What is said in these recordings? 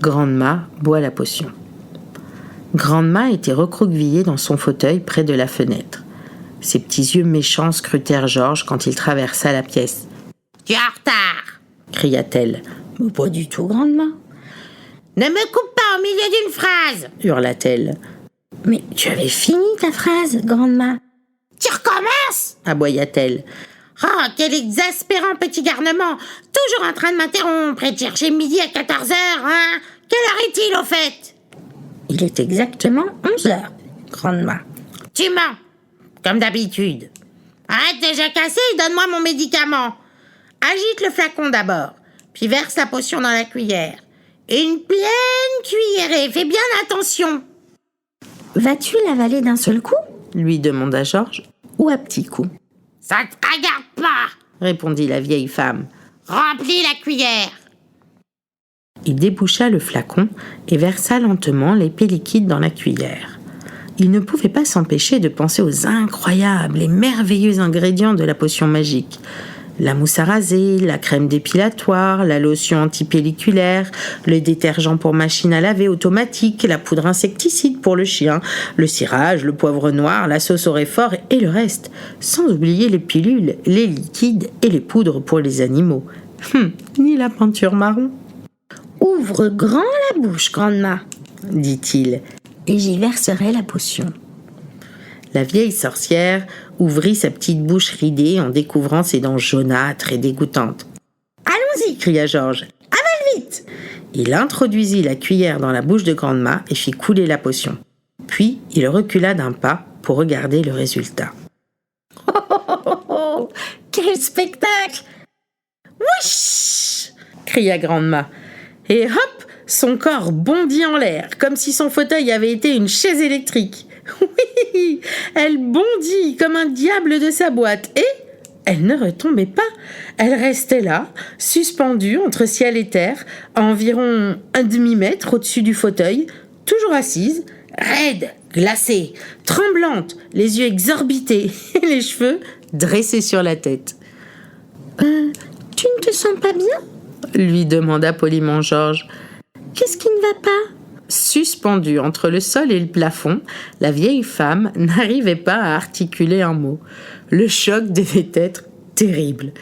Grand'ma boit la potion. Grand'ma était recroquevillée dans son fauteuil près de la fenêtre. Ses petits yeux méchants scrutèrent Georges quand il traversa la pièce. « Tu es en retard !» cria-t-elle. « Pas du tout, Grand'ma. »« Ne me coupe pas au milieu d'une phrase !» hurla-t-elle. « Mais tu avais fini ta phrase, Grand'ma. »« Tu recommences !» aboya-t-elle. « Oh, quel exaspérant petit garnement! Toujours en train de m'interrompre et de chercher midi à 14h, hein? Quelle heure est-il, au fait ?»« Il est exactement 11h, Grand'ma. »« Tu mens, comme d'habitude. Arrête de jacasser et donne-moi mon médicament. Agite le flacon d'abord, puis verse la potion dans la cuillère. Une pleine cuillerée, fais bien attention. »« Vas-tu l'avaler d'un seul coup ?» lui demanda Georges. « Ou à petits coups ?»« Ça ne te regarde pas !» répondit la vieille femme. « Remplis la cuillère !» Il déboucha le flacon et versa lentement l'épais liquide dans la cuillère. Il ne pouvait pas s'empêcher de penser aux incroyables et merveilleux ingrédients de la potion magique. La mousse à raser, la crème dépilatoire, la lotion antipelliculaire, le détergent pour machine à laver automatique, la poudre insecticide pour le chien, le cirage, le poivre noir, la sauce au réfort et le reste, sans oublier les pilules, les liquides et les poudres pour les animaux. Ni la peinture marron. « Ouvre grand la bouche, Grand'ma, » dit-il, « et j'y verserai la potion. » La vieille sorcière ouvrit sa petite bouche ridée en découvrant ses dents jaunâtres et dégoûtantes. « Allons-y !» cria Georges. « Avale vite !» Il introduisit la cuillère dans la bouche de Grand'ma et fit couler la potion. Puis il recula d'un pas pour regarder le résultat. Oh, quel spectacle !»« Ouish !» cria Grand'ma. Et hop, son corps bondit en l'air, comme si son fauteuil avait été une chaise électrique. Oui, elle bondit comme un diable de sa boîte et elle ne retombait pas. Elle restait là, suspendue entre ciel et terre, à environ un demi-mètre au-dessus du fauteuil, toujours assise, raide, glacée, tremblante, les yeux exorbités et les cheveux dressés sur la tête. « Tu ne te sens pas bien ?» lui demanda poliment Georges. « Qu'est-ce qui ne va pas ?» Suspendue entre le sol et le plafond, la vieille femme n'arrivait pas à articuler un mot. Le choc devait être terrible.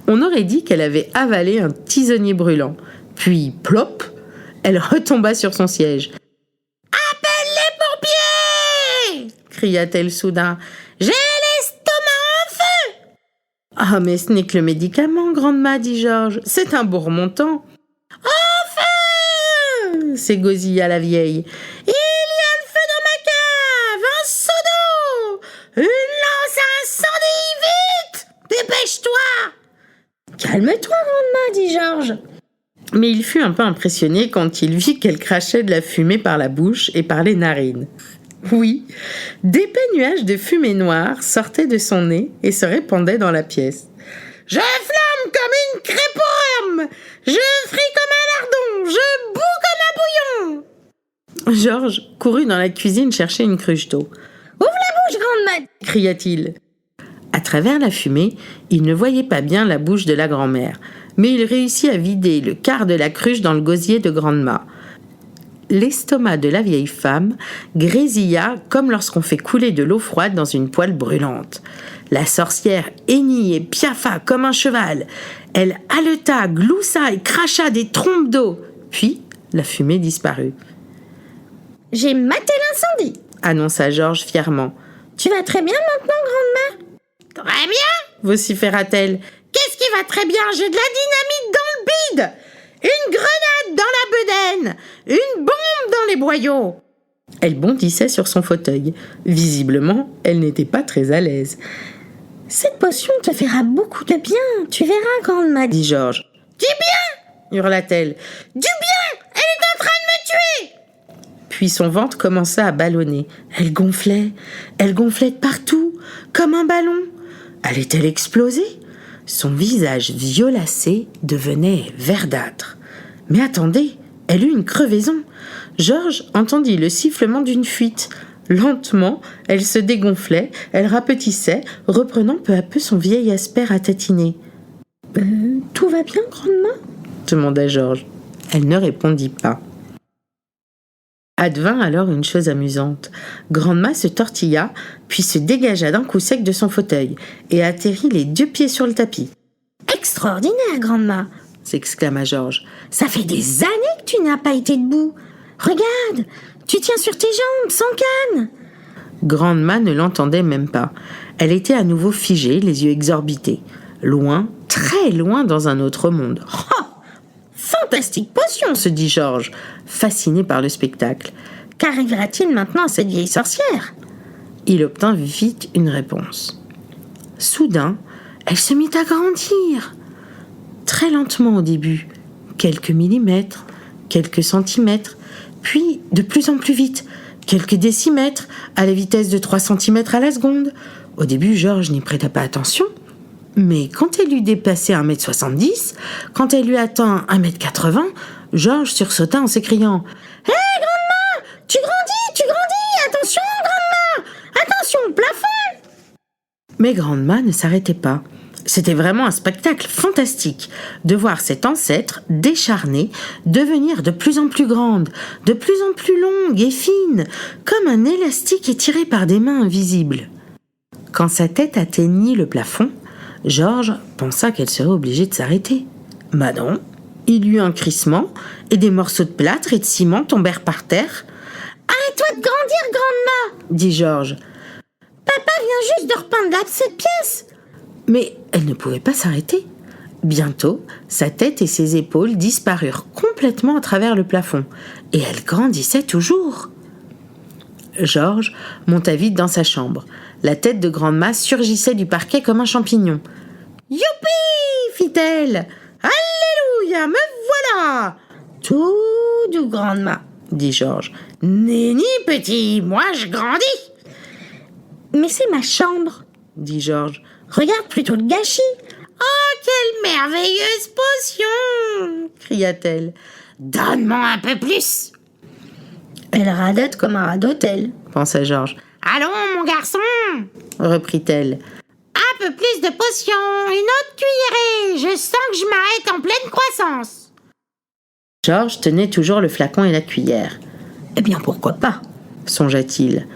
On aurait dit qu'elle avait avalé un tisonnier brûlant. Puis, plop, elle retomba sur son siège. « Appelle les pompiers !» cria-t-elle soudain. « J'ai l'estomac en feu !»« Ah, mais ce n'est que le médicament, Grand'ma, dit Georges. C'est un beau remontant. » S'égosilla la vieille. « Il y a le feu dans ma cave! Un seau d'eau! Une lance à incendie! Vite! Dépêche-toi !»« Calme-toi, Grand'ma, dit Georges. » Mais il fut un peu impressionné quand il vit qu'elle crachait de la fumée par la bouche et par les narines. Oui, d'épais nuages de fumée noire sortaient de son nez et se répandaient dans la pièce. « Je flamme comme une crêpe aux rhum! Je fris comme un lardon! Je boue comme un bouillon !» Georges courut dans la cuisine chercher une cruche d'eau. « Ouvre la bouche, Grand'ma !» cria-t-il. À travers la fumée, il ne voyait pas bien la bouche de la grand-mère, mais il réussit à vider le quart de la cruche dans le gosier de Grand'ma. L'estomac de la vieille femme grésilla comme lorsqu'on fait couler de l'eau froide dans une poêle brûlante. La sorcière hennit et piaffa comme un cheval. Elle haleta, gloussa et cracha des trompes d'eau. Puis, la fumée disparut. « J'ai maté l'incendie !» annonça Georges fièrement. « Tu vas très bien maintenant, Grand'ma ?»« Très bien !» vociféra-t-elle. « Qu'est-ce qui va très bien? J'ai de la dynamite dans le bide! Une grenade dans la bedaine! Une bombe dans les boyaux !» Elle bondissait sur son fauteuil. Visiblement, elle n'était pas très à l'aise. « Cette potion te fera beaucoup de bien, tu verras, Grand'ma, dit Georges. »« Du bien !» hurla-t-elle. « Du bien! Elle est en train de me tuer !» Puis son ventre commença à ballonner. Elle gonflait de partout, comme un ballon. Allait-elle exploser ? Son visage violacé devenait verdâtre. Mais attendez, elle eut une crevaison. Georges entendit le sifflement d'une fuite. Lentement, elle se dégonflait, elle rapetissait, reprenant peu à peu son vieil aspect ratatiné. Tout va bien, Grand'ma ?» demanda Georges. Elle ne répondit pas. Advint alors une chose amusante. Grand'ma se tortilla, puis se dégagea d'un coup sec de son fauteuil et atterrit les 2 pieds sur le tapis. « Extraordinaire, Grand'ma !» s'exclama Georges. « Ça fait des années que tu n'as pas été debout. Regarde, tu tiens sur tes jambes, sans canne !» Grand'ma ne l'entendait même pas. Elle était à nouveau figée, les yeux exorbités. Loin, très loin dans un autre monde. « Oh, fantastique potion !» se dit Georges, fasciné par le spectacle. Qu'arrivera-t-il maintenant à cette vieille sorcière ? Il obtint vite une réponse. Soudain, elle se mit à grandir. Très lentement au début, quelques millimètres, quelques centimètres, puis de plus en plus vite, quelques décimètres, à la vitesse de 3 centimètres à la seconde. Au début, Georges n'y prêta pas attention. Mais quand elle eut dépassé 1,70 m, quand elle eut atteint 1,80 m, Georges sursauta en s'écriant « Hé, Grand'ma, tu grandis, attention, Grand'ma, attention, plafond !» Mais Grand'ma ne s'arrêtait pas. C'était vraiment un spectacle fantastique de voir cette ancêtre décharnée devenir de plus en plus grande, de plus en plus longue et fine, comme un élastique étiré par des mains invisibles. Quand sa tête atteignit le plafond, Georges pensa qu'elle serait obligée de s'arrêter. Bah non, il y eut un crissement et des morceaux de plâtre et de ciment tombèrent par terre. « Arrête-toi de grandir, Grand'ma !» dit Georges. « Papa vient juste de repeindre cette pièce !» Mais elle ne pouvait pas s'arrêter. Bientôt, sa tête et ses épaules disparurent complètement à travers le plafond, et elle grandissait toujours. Georges monta vite dans sa chambre. La tête de Grand'ma surgissait du parquet comme un champignon. « Youpi !» fit-elle. « Alléluia, me voilà !»« Tout doux, Grand'ma, » dit Georges. « Nenni, petit, moi je grandis !»« Mais c'est ma chambre, » dit Georges. « Regarde plutôt le gâchis !»« Oh, quelle merveilleuse potion !» cria-t-elle. « Donne-moi un peu plus !» Elle radote comme un rat d'hôtel, pensa Georges. « Allons, mon garçon !» reprit-elle. « Un peu plus de potion, une autre cuillerée, je sens que je m'arrête en pleine croissance. » Georges tenait toujours le flacon et la cuillère. « Eh bien, pourquoi pas ?» songea-t-il.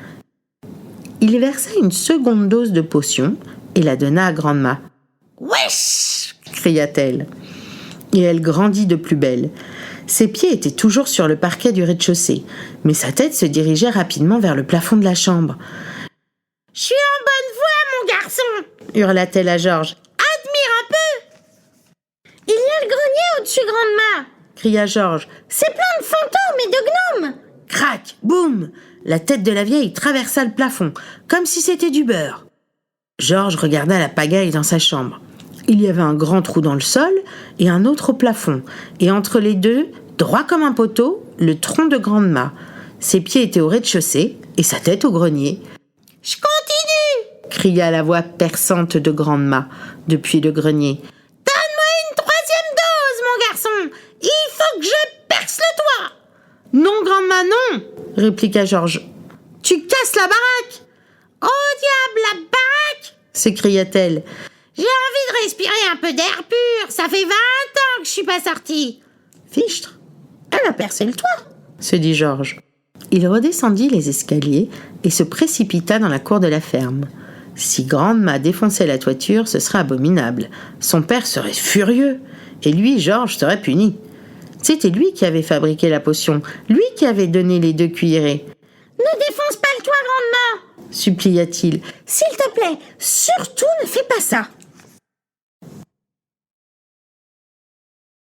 Il versa une seconde dose de potion et la donna à Grand'ma. « Wesh !» cria-t-elle. Et elle grandit de plus belle. Ses pieds étaient toujours sur le parquet du rez-de-chaussée, mais sa tête se dirigeait rapidement vers le plafond de la chambre. « Je suis en bonne voie, mon garçon !» hurla-t-elle à Georges. « Admire un peu !»« Il y a le grenier au-dessus, Grand'ma !» cria Georges. « C'est plein de fantômes et de gnomes !» Crac, boum! La tête de la vieille traversa le plafond, comme si c'était du beurre. Georges regarda la pagaille dans sa chambre. Il y avait un grand trou dans le sol et un autre au plafond, et entre les deux, droit comme un poteau, le tronc de Grand'ma. Ses pieds étaient au rez-de-chaussée et sa tête au grenier. « Je continue !» cria la voix perçante de Grand'ma depuis le grenier. « Donne-moi une 3e dose, mon garçon! Il faut que je perce le toit !»« Non, Grand'ma, non !» répliqua Georges. « Tu casses la baraque !»« Au diable, la baraque !» s'écria-t-elle. « J'ai envie de respirer un peu d'air pur, ça fait 20 ans que je suis pas sortie. »« Fichtre, elle a percé le toit !» se dit Georges. Il redescendit les escaliers et se précipita dans la cour de la ferme. Si Grand'ma défonçait la toiture, ce serait abominable. Son père serait furieux, et lui, Georges, serait puni. C'était lui qui avait fabriqué la potion, lui qui avait donné les 2 cuillerées. « Ne défonce pas le toit, Grand'ma !» supplia-t-il. « S'il te plaît, surtout ne fais pas ça !»